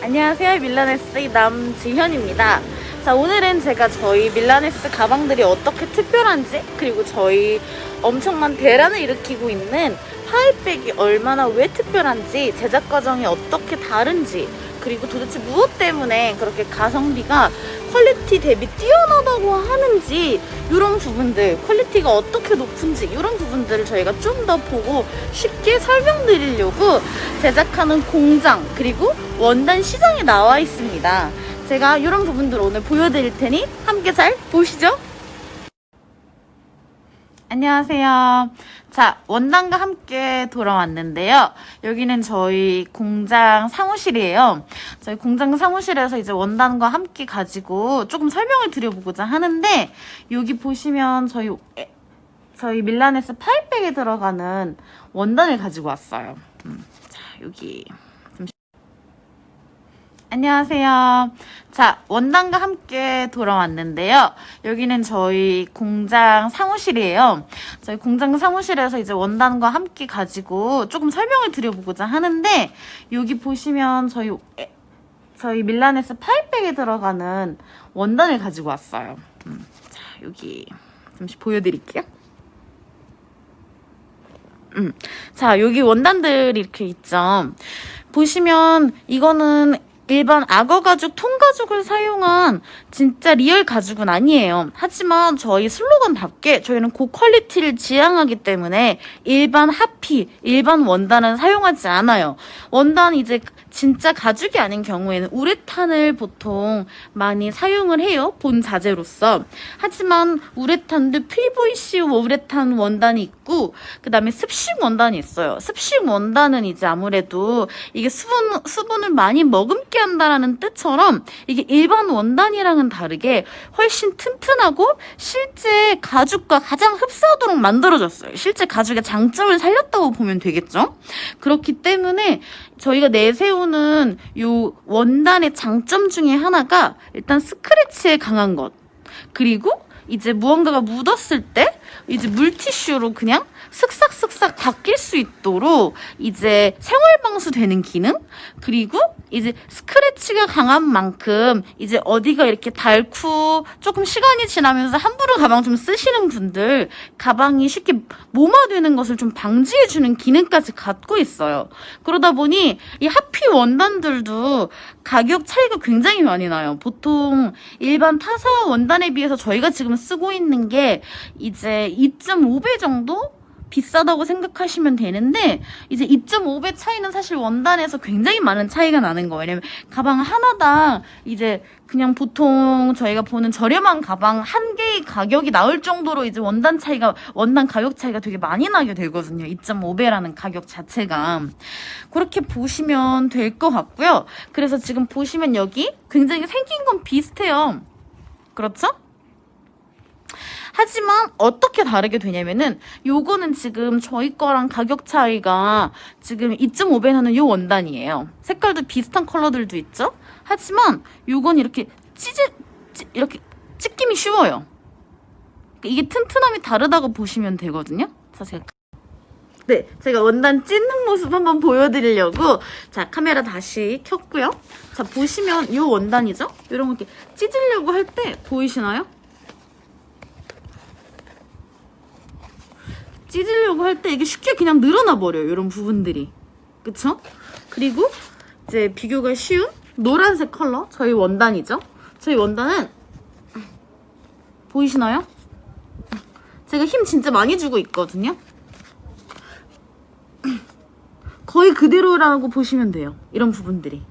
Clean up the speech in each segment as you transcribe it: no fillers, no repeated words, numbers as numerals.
안녕하세요. 밀라네스의 남지현입니다. 자, 오늘은 제가 저희 밀라네스 가방들이 어떻게 특별한지, 그리고 저희 엄청난 대란을 일으키고 있는 파이백이 얼마나 왜 특별한지, 제작 과정이 어떻게 다른지, 그리고 도대체 무엇 때문에 그렇게 가성비가 퀄리티 대비 뛰어나다고 하는지, 이런 부분들, 퀄리티가 어떻게 높은지 이런 부분들을 저희가 좀 더 보고 쉽게 설명드리려고 제작하는 공장, 그리고 원단 시장에 나와 있습니다. 제가 이런 부분들을 오늘 보여드릴 테니 함께 잘 보시죠. 안녕하세요. 자, 원단과 함께 돌아왔는데요. 여기는 저희 공장 사무실이에요. 저희 공장 사무실에서 이제 원단과 함께 가지고 조금 설명을 드려보고자 하는데, 여기 보시면 저희 밀라네스 파이백에 들어가는 원단을 가지고 왔어요. 자, 여기. 안녕하세요. 자, 원단과 함께 돌아왔는데요. 여기는 저희 공장 사무실이에요. 저희 공장 사무실에서 이제 원단과 함께 가지고 조금 설명을 드려보고자 하는데, 여기 보시면 저희 밀라네스 파이백에 들어가는 원단을 가지고 왔어요. 자, 여기 잠시 보여드릴게요. 자, 여기 원단들이 이렇게 있죠. 보시면 이거는 일반 악어 가죽, 통 가죽을 사용한 진짜 리얼 가죽은 아니에요. 하지만 저희 슬로건답게 저희는 고퀄리티를 지향하기 때문에 일반 하피, 일반 원단은 사용하지 않아요. 원단 이제 진짜 가죽이 아닌 경우에는 우레탄을 보통 많이 사용을 해요. 본 자재로서. 하지만 우레탄도 PVC 우레탄 원단이 있고, 그 다음에 습식 원단이 있어요. 습식 원단은 이제 아무래도 이게 수분을 많이 머금게 한다라는 뜻처럼 이게 일반 원단이랑은 다르게 훨씬 튼튼하고 실제 가죽과 가장 흡사하도록 만들어졌어요. 실제 가죽의 장점을 살렸다고 보면 되겠죠? 그렇기 때문에 저희가 내세우는 요 원단의 장점 중에 하나가 일단 스크래치에 강한 것, 그리고 이제 무언가가 묻었을 때 이제 물티슈로 그냥 슥싹슥싹 닦일 수 있도록 이제 생활방수 되는 기능, 그리고 이제 스크래치가 강한 만큼 이제 어디가 이렇게 닳고 조금 시간이 지나면서 함부로 가방 좀 쓰시는 분들 가방이 쉽게 모마되는 것을 좀 방지해주는 기능까지 갖고 있어요. 그러다 보니 이 하피 원단들도 가격 차이가 굉장히 많이 나요. 보통 일반 타사 원단에 비해서 저희가 지금 쓰고 있는 게 이제 2.5배 정도 비싸다고 생각하시면 되는데, 이제 2.5배 차이는 사실 원단에서 굉장히 많은 차이가 나는 거예요. 왜냐면 가방 하나당 이제 그냥 보통 저희가 보는 저렴한 가방 한 개의 가격이 나올 정도로 이제 원단 가격 차이가 되게 많이 나게 되거든요. 2.5배라는 가격 자체가. 그렇게 보시면 될 것 같고요. 그래서 지금 보시면 여기 굉장히 생긴 건 비슷해요. 그렇죠? 하지만 어떻게 다르게 되냐면은, 요거는 지금 저희 거랑 가격 차이가 지금 2.5배 나는 요 원단이에요. 색깔도 비슷한 컬러들도 있죠? 하지만 요건 이렇게 이렇게 찢김이 쉬워요. 이게 튼튼함이 다르다고 보시면 되거든요. 제가 원단 찢는 모습 한번 보여드리려고, 자, 카메라 다시 켰고요. 자, 보시면 요 원단이죠? 이런 거 이렇게 찢으려고 할 때 보이시나요? 찢으려고 할 때 이게 쉽게 그냥 늘어나 버려요. 이런 부분들이. 그쵸? 그리고 이제 비교가 쉬운 노란색 컬러, 저희 원단이죠. 저희 원단은 보이시나요? 제가 힘 진짜 많이 주고 있거든요. 거의 그대로라고 보시면 돼요. 이런 부분들이.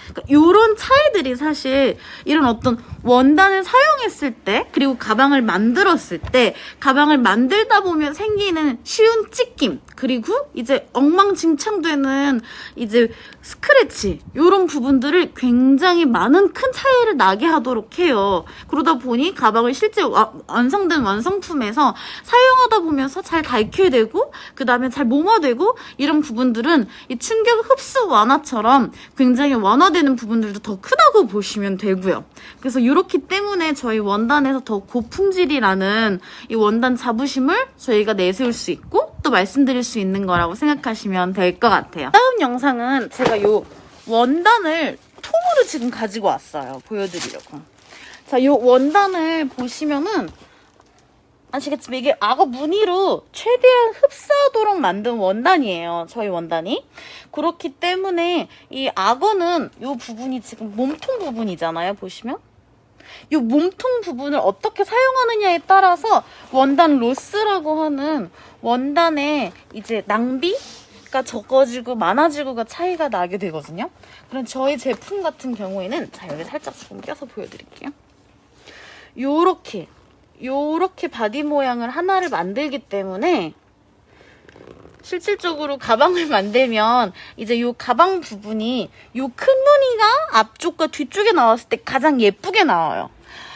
그러니까 이런 차이들이 사실 이런 어떤 원단을 사용했을 때, 그리고 가방을 만들었을 때, 가방을 만들다 보면 생기는 쉬운 찢김, 그리고 이제 엉망진창되는 이제 스크래치, 이런 부분들을 굉장히 많은 큰 차이를 나게 하도록 해요. 그러다 보니 가방을 실제 완성된 완성품에서 사용하다 보면서 잘 닳게 되고, 그 다음에 잘 모마되고, 이런 부분들은 이 충격 흡수 완화처럼 굉장히 완화되는 부분들도 더 크다고 보시면 되고요. 그래서 이렇기 때문에 저희 원단에서 더 고품질이라는 이 원단 자부심을 저희가 내세울 수 있고 또 말씀드릴 수 있는 거라고 생각하시면 될 것 같아요. 다음 영상은 제가 요 원단을 통으로 통으로 지금 가지고 왔어요. 보여드리려고. 자, 이 원단을 보시면은 아시겠지만 이게 악어 무늬로 최대한 흡사하도록 만든 원단이에요. 저희 원단이. 그렇기 때문에 이 악어는 이 부분이 지금 몸통 부분이잖아요. 보시면. 이 몸통 부분을 어떻게 사용하느냐에 따라서 원단 로스라고 하는 원단의 이제 낭비가 적어지고 많아지고가 차이가 나게 되거든요. 그럼 저희 제품 같은 경우에는 자, 여기 살짝 조금 껴서 보여드릴게요. 요렇게 바디 모양을 하나를 만들기 때문에 실질적으로 가방을 만들면 이제 요 가방 부분이 요 큰 무늬가 앞쪽과 뒤쪽에 나왔을 때 가장 예쁘게 나와요.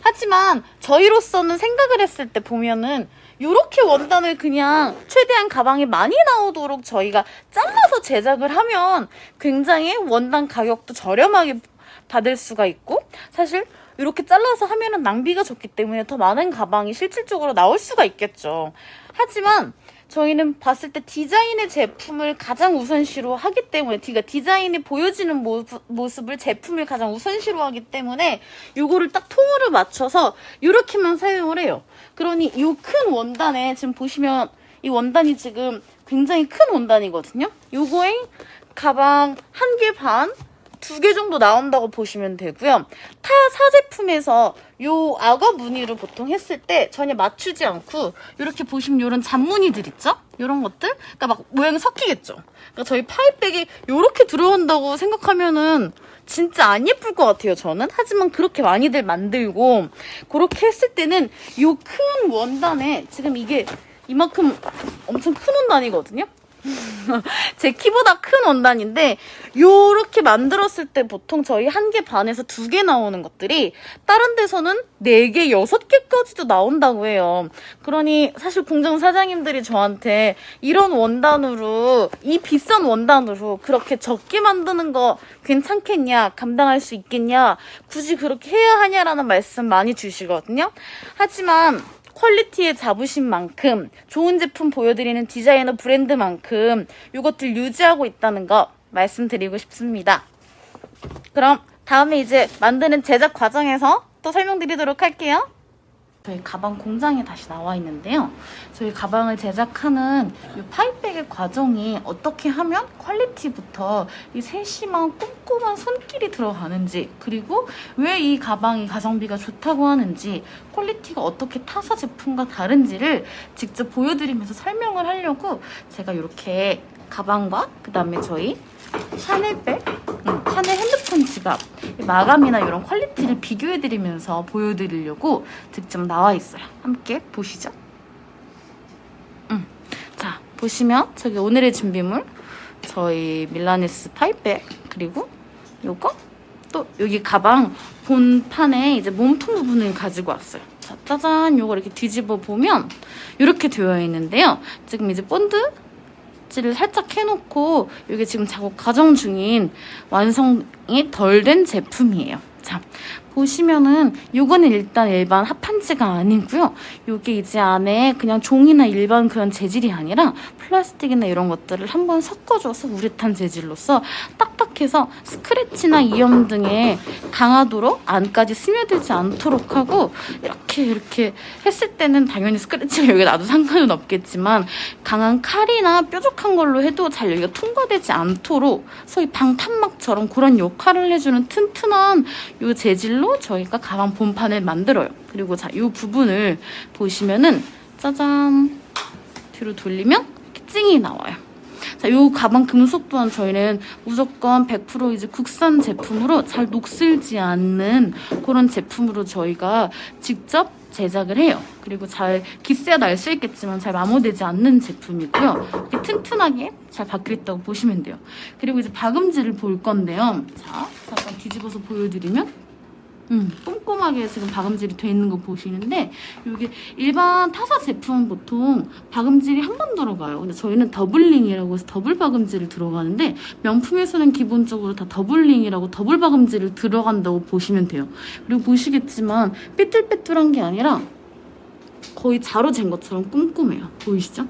하지만 저희로서는 생각을 했을 때 보면은 요렇게 원단을 그냥 최대한 가방이 많이 나오도록 저희가 잘라서 제작을 하면 굉장히 원단 가격도 저렴하게 받을 수가 있고 사실 이렇게 잘라서 하면은 낭비가 적기 때문에 더 많은 가방이 실질적으로 나올 수가 있겠죠. 하지만 저희는 봤을 때 디자인의 제품을 가장 우선시로 하기 때문에 디자인이 보여지는 모습을 제품을 가장 우선시로 하기 때문에 요거를 딱 통으로 맞춰서 이렇게만 사용을 해요. 그러니 이 큰 원단에 지금 보시면 이 원단이 지금 굉장히 큰 원단이거든요. 요거에 가방 1개 반 2개 정도 나온다고 보시면 되고요. 타 사제품에서 요 악어 무늬로 보통 했을 때 전혀 맞추지 않고 이렇게 보시면 이런 잔무늬들 있죠? 이런 것들? 그러니까 막 모양이 섞이겠죠? 그러니까 저희 파이백이 이렇게 들어온다고 생각하면은 진짜 안 예쁠 것 같아요, 저는. 하지만 그렇게 많이들 만들고 그렇게 했을 때는 요 큰 원단에 지금 이게 이만큼 엄청 큰 원단이거든요? 제 키보다 큰 원단인데 요렇게 만들었을 때 보통 저희 1개 반에서 2개 나오는 것들이 다른 데서는 4개, 6개까지도 나온다고 해요. 그러니 사실 공장 사장님들이 저한테 이런 원단으로 이 비싼 원단으로 그렇게 적게 만드는 거 괜찮겠냐, 감당할 수 있겠냐, 굳이 그렇게 해야 하냐라는 말씀 많이 주시거든요. 하지만 퀄리티에 잡으신 만큼 좋은 제품 보여드리는 디자이너 브랜드만큼 이것들 유지하고 있다는 거 말씀드리고 싶습니다. 그럼 다음에 이제 만드는 제작 과정에서 또 설명드리도록 할게요. 저희 가방 공장에 다시 나와 있는데요. 저희 가방을 제작하는 이 파이백의 과정이 어떻게 하면 퀄리티부터 이 세심한 꼼꼼한 손길이 들어가는지, 그리고 왜 이 가방이 가성비가 좋다고 하는지, 퀄리티가 어떻게 타사 제품과 다른지를 직접 보여드리면서 설명을 하려고 제가 이렇게 가방과 그 다음에 저희 샤넬백, 샤넬 핸드폰 지갑, 마감이나 이런 퀄리티를 비교해드리면서 보여드리려고 직접 나와 있어요. 함께 보시죠. 자, 보시면 저기 오늘의 준비물, 저희 밀라네스 파이백, 그리고 요거 또 여기 가방 본판에 이제 몸통 부분을 가지고 왔어요. 자, 짜잔, 요거 이렇게 뒤집어 보면 이렇게 되어 있는데요. 지금 이제 본드 를 살짝 해놓고 이게 지금 작업 과정 중인 완성이 덜 된 제품이에요. 자, 보시면은 요거는 일단 일반 합판지가 아니고요. 요게 이제 안에 그냥 종이나 일반 그런 재질이 아니라 플라스틱이나 이런 것들을 한번 섞어줘서 우레탄 재질로서 딱딱해서 스크래치나 이염 등의 강하도록 안까지 스며들지 않도록 하고 이렇게 했을 때는 당연히 스크래치가 여기 나도 상관은 없겠지만 강한 칼이나 뾰족한 걸로 해도 잘 여기가 통과되지 않도록 소위 방탄막처럼 그런 역할을 해주는 튼튼한 요 재질로 저희가 가방 본판을 만들어요. 그리고 자, 이 부분을 보시면은 짜잔 뒤로 돌리면 이렇게 찡이 나와요. 자, 이 가방 금속 또한 저희는 무조건 100% 이제 국산 제품으로 잘 녹슬지 않는 그런 제품으로 저희가 직접 제작을 해요. 그리고 잘 기스야 날 수 있겠지만 잘 마모되지 않는 제품이고요. 이렇게 튼튼하게 잘 박혀있다고 보시면 돼요. 그리고 이제 박음질을 볼 건데요. 자, 잠깐 뒤집어서 보여드리면 꼼꼼하게 지금 박음질이 돼 있는 거 보시는데 이게 일반 타사 제품은 보통 박음질이 한 번 들어가요. 근데 저희는 더블링이라고 해서 더블 박음질을 들어가는데 명품에서는 기본적으로 다 더블링이라고 더블 박음질을 들어간다고 보시면 돼요. 그리고 보시겠지만 삐뚤빼뚤한 게 아니라 거의 자로 잰 것처럼 꼼꼼해요. 보이시죠?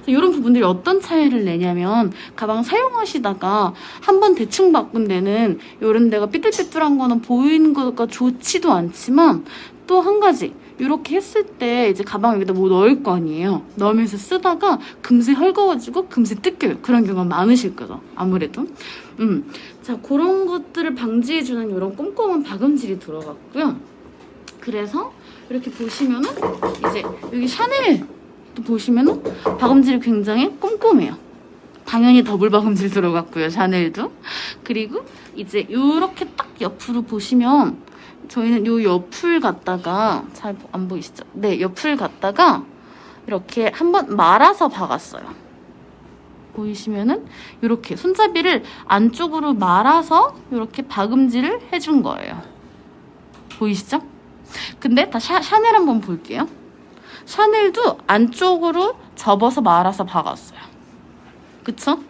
이런 부분들이 어떤 차이를 내냐면 가방 사용하시다가 한번 대충 바꾼 데는 이런 데가 삐뚤삐뚤한 거는 보이는 거가 좋지도 않지만 또 한 가지 이렇게 했을 때 이제 가방 여기다 뭐 넣을 거 아니에요. 넣으면서 쓰다가 금세 헐거워지고 금세 뜯겨요. 그런 경우가 많으실 거죠. 아무래도. 자, 그런 것들을 방지해주는 이런 꼼꼼한 박음질이 들어갔고요. 그래서 이렇게 보시면은 이제 여기 샤넬 또 보시면은 박음질이 굉장히 꼼꼼해요. 당연히 더블 박음질 들어갔고요. 샤넬도. 그리고 이제 이렇게 딱 옆으로 보시면 저희는 요 옆을 갖다가 잘 안 보이시죠? 네, 옆을 갖다가 이렇게 한번 말아서 박았어요. 보이시면은 이렇게 손잡이를 안쪽으로 말아서 이렇게 박음질을 해준 거예요. 보이시죠? 근데 다 샤넬 한번 볼게요. 샤넬도 안쪽으로 접어서 말아서 박았어요. 그쵸?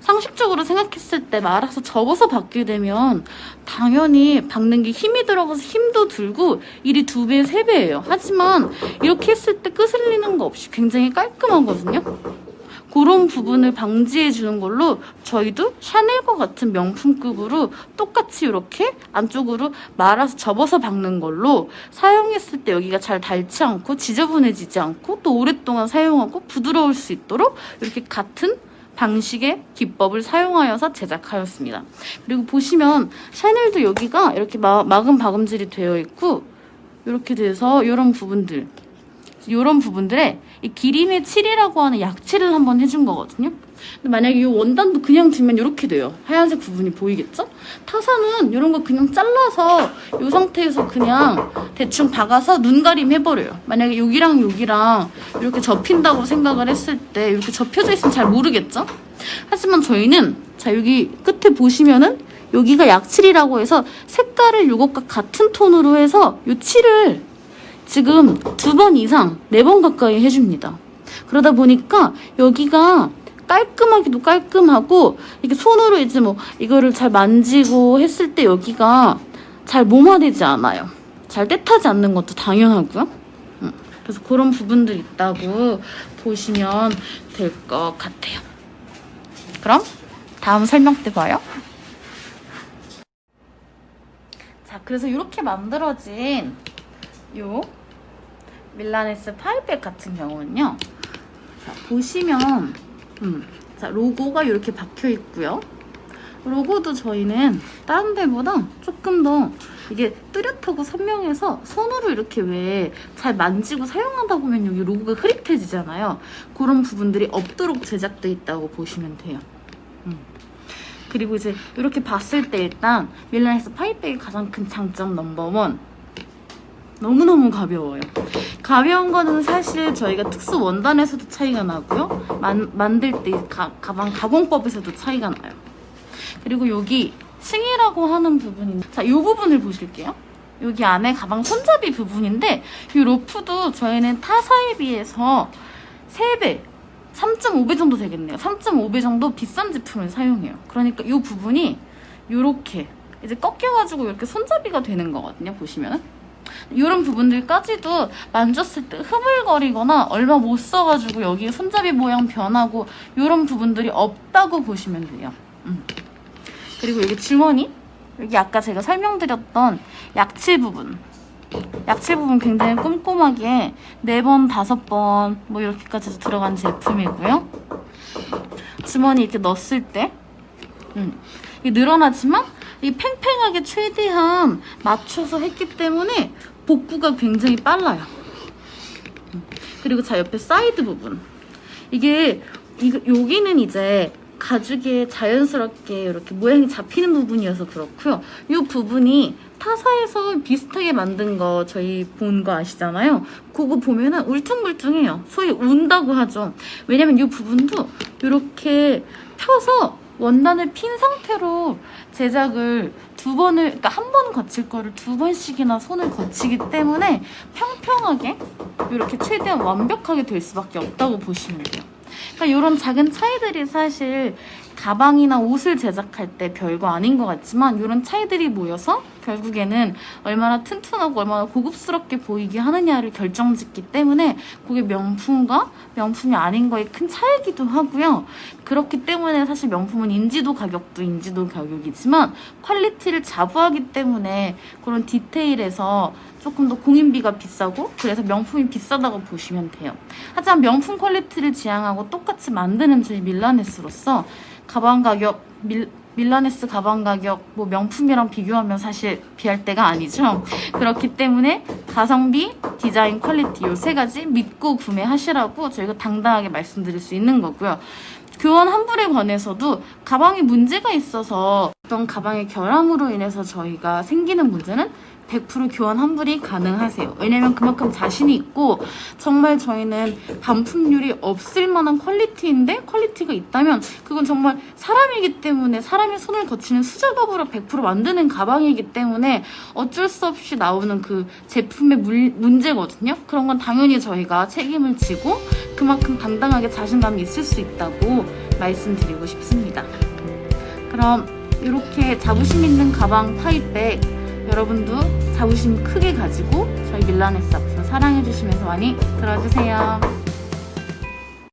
상식적으로 생각했을 때 말아서 접어서 박게 되면 당연히 박는 게 힘이 들어가서 힘도 들고 일이 2배, 3배예요. 하지만 이렇게 했을 때 끄슬리는 거 없이 굉장히 깔끔하거든요. 그런 부분을 방지해 주는 걸로 저희도 샤넬과 같은 명품급으로 똑같이 이렇게 안쪽으로 말아서 접어서 박는 걸로 사용했을 때 여기가 잘 닳지 않고 지저분해지지 않고 또 오랫동안 사용하고 부드러울 수 있도록 이렇게 같은 방식의 기법을 사용하여서 제작하였습니다. 그리고 보시면 샤넬도 여기가 이렇게 막은 박음질이 되어 있고 이렇게 돼서 이런 부분들에 이 기림의 칠이라고 하는 약칠을 한번 해준 거거든요. 근데 만약에 이 원단도 그냥 들면 이렇게 돼요. 하얀색 부분이 보이겠죠? 타사는 이런 거 그냥 잘라서 이 상태에서 그냥 대충 박아서 눈가림 해버려요. 만약에 여기랑 여기랑 이렇게 접힌다고 생각을 했을 때 이렇게 접혀져 있으면 잘 모르겠죠? 하지만 저희는 자 여기 끝에 보시면은 여기가 약칠이라고 해서 색깔을 이것과 같은 톤으로 해서 이 칠을 지금 2번 이상 4번 가까이 해줍니다. 그러다 보니까 여기가 깔끔하기도 깔끔하고 이렇게 손으로 이제 뭐 이거를 잘 만지고 했을 때 여기가 잘 몸화되지 않아요. 잘 떼타지 않는 것도 당연하고요. 그래서 그런 부분들이 있다고 보시면 될 것 같아요. 그럼 다음 설명 때 봐요. 자, 그래서 이렇게 만들어진 요 밀라네스 파이백 같은 경우는요. 자, 보시면 자, 로고가 이렇게 박혀 있고요. 로고도 저희는 다른 데보다 조금 더 이게 뚜렷하고 선명해서 손으로 이렇게 왜 잘 만지고 사용하다 보면 여기 로고가 흐릿해지잖아요. 그런 부분들이 없도록 제작돼 있다고 보시면 돼요. 그리고 이제 이렇게 봤을 때 일단 밀라네스 파이백의 가장 큰 장점 넘버1 너무너무 가벼워요. 가벼운 거는 사실 저희가 특수 원단에서도 차이가 나고요. 만들 때 가방 가공법에서도 차이가 나요. 그리고 여기 층이라고 하는 부분이 자, 이 부분을 보실게요. 여기 안에 가방 손잡이 부분인데 이 로프도 저희는 타사에 비해서 3배 3.5배 정도 되겠네요. 3.5배 정도 비싼 제품을 사용해요. 그러니까 이 부분이 이렇게 이제 꺾여가지고 이렇게 손잡이가 되는 거거든요. 보시면은 이런 부분들까지도 만졌을 때 흐물거리거나 얼마 못 써가지고 여기 손잡이 모양 변하고 이런 부분들이 없다고 보시면 돼요. 그리고 여기 주머니 여기 아까 제가 설명드렸던 약칠 부분 굉장히 꼼꼼하게 4번, 5번 뭐 이렇게까지 들어간 제품이고요. 주머니 이렇게 넣었을 때 이게 늘어나지만 이 팽팽하게 최대한 맞춰서 했기 때문에 복구가 굉장히 빨라요. 그리고 자 옆에 사이드 부분 여기는 이제 가죽에 자연스럽게 이렇게 모양이 잡히는 부분이어서 그렇고요. 이 부분이 타사에서 비슷하게 만든 거 저희 본 거 아시잖아요. 그거 보면은 울퉁불퉁해요. 소위 운다고 하죠. 왜냐면 이 부분도 이렇게 펴서 원단을 핀 상태로 제작을 그러니까 한 번 거칠 거를 2번씩이나 손을 거치기 때문에 평평하게 이렇게 최대한 완벽하게 될 수밖에 없다고 보시면 돼요. 그러니까 이런 작은 차이들이 사실 가방이나 옷을 제작할 때 별거 아닌 것 같지만 이런 차이들이 모여서 결국에는 얼마나 튼튼하고 얼마나 고급스럽게 보이게 하느냐를 결정짓기 때문에 그게 명품과 명품이 아닌 거의 큰 차이기도 하고요. 그렇기 때문에 사실 명품은 인지도 가격도 인지도 가격이지만 퀄리티를 자부하기 때문에 그런 디테일에서 조금 더 공인비가 비싸고 그래서 명품이 비싸다고 보시면 돼요. 하지만 명품 퀄리티를 지향하고 똑같이 만드는 저희 밀라네스로서 가방 가격, 밀라네스 가방 가격 뭐 명품이랑 비교하면 사실 비할 때가 아니죠. 그렇기 때문에 가성비, 디자인, 퀄리티 요 세 가지 믿고 구매하시라고 저희가 당당하게 말씀드릴 수 있는 거고요. 교환 환불에 관해서도 가방에 문제가 있어서 어떤 가방의 결함으로 인해서 저희가 생기는 문제는 100% 교환 환불이 가능하세요. 왜냐면 그만큼 자신이 있고 정말 저희는 반품률이 없을 만한 퀄리티인데 퀄리티가 있다면 그건 정말 사람이기 때문에 사람의 손을 거치는 수작업으로 100% 만드는 가방이기 때문에 어쩔 수 없이 나오는 그 제품의 문제거든요. 그런 건 당연히 저희가 책임을 지고 그만큼 당당하게 자신감이 있을 수 있다고 말씀드리고 싶습니다. 그럼 이렇게 자부심 있는 가방 파이백 여러분도 자부심 크게 가지고 저희 밀라네스 앞으로 사랑해주시면서 많이 들어주세요.